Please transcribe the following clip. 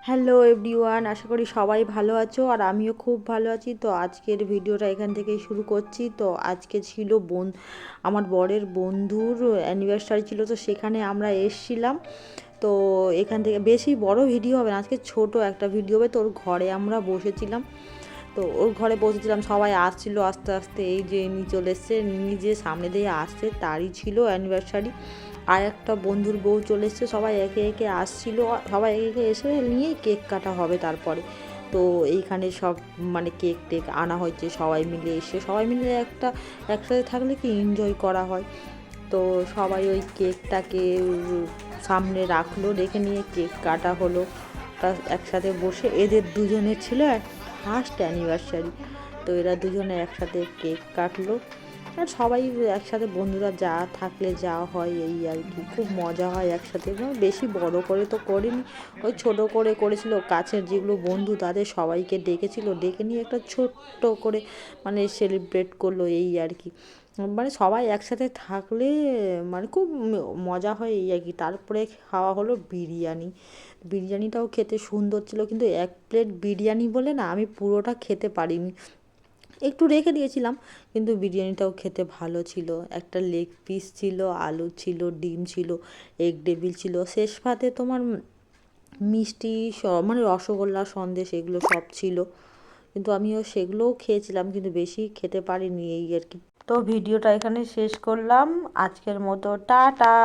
Hello everyone, আশা করি সবাই ভালো আছো আর আমিও খুব ভালো আছি। তো আজকের ভিডিওটা এখান থেকেই শুরু করছি। তো আজকে ছিল আমার বরের বন্ধুর অ্যানিভার্সারি ছিল, তো সেখানে আমরা এসছিলাম। তো এখান থেকে বেশি বড় ভিডিও হবে না, আজকে ছোট একটা ভিডিও হবে। তো ওর ঘরে আমরা বসেছিলাম, তো ওর ঘরে বসেছিলাম, সবাই আসছিল আস্তে আস্তে। এই যে এমনি চলে এসছে, নিজে সামনে দিয়ে আসছে, তারই ছিল অ্যানিভার্সারি। আর একটা বন্ধুর বউ চলে এসছে, সবাই একে একে আসছিল, সবাই একে একে এসে নিয়েই কেক কাটা হবে তারপরে। তো এইখানে সব মানে কেক টেক আনা হয়েছে, সবাই মিলে এসে সবাই মিলে একসাথে থাকলে কি এনজয় করা হয়। তো সবাই ওই কেকটাকে সামনে রাখলো, রেখে নিয়ে কেক কাটা হলো। তা একসাথে বসে এদের দুজনের ছিল ফার্স্ট অ্যানিভার্সারি, তো এরা দুজনে একসাথে কেক কাটলো। আর সবাই একসাথে বন্ধুরা যা থাকলে যা হয় এই আর কি, খুব মজা হয় একসাথে। বেশি বড় করে তো করিনি, ওই ছোট করে করেছিল। কাছের যেগুলো বন্ধু তাদের সবাইকে ডেকেছিল, ডেকে নিয়ে একটা ছোট্ট করে মানে সেলিব্রেট করলো এই আর কি। মানে সবাই একসাথে থাকলে মানে খুব মজা হয় এই আর কি। তারপরে খাওয়া হলো বিরিয়ানি। বিরিয়ানিটাও খেতে সুন্দর ছিল, কিন্তু এক প্লেট বিরিয়ানি বলে না আমি পুরোটা খেতে পারিনি, একটু রেখে দিয়েছিলাম। কিন্তু বিরিয়ানিটাও খেতে ভালো ছিল। একটা লেগ পিস ছিল, আলু ছিল, ডিম ছিল, এগ ডেভিল ছিল, শেষ ভাতে তোমার মিষ্টি সব মানে রসগোল্লা সন্দেশ এগুলো সব ছিল। কিন্তু আমিও সেগুলোও খেয়েছিলাম, কিন্তু বেশি খেতে পারিনি এই আর কি। তো ভিডিওটা এখানে শেষ করলাম, আজকের মতো টাটা।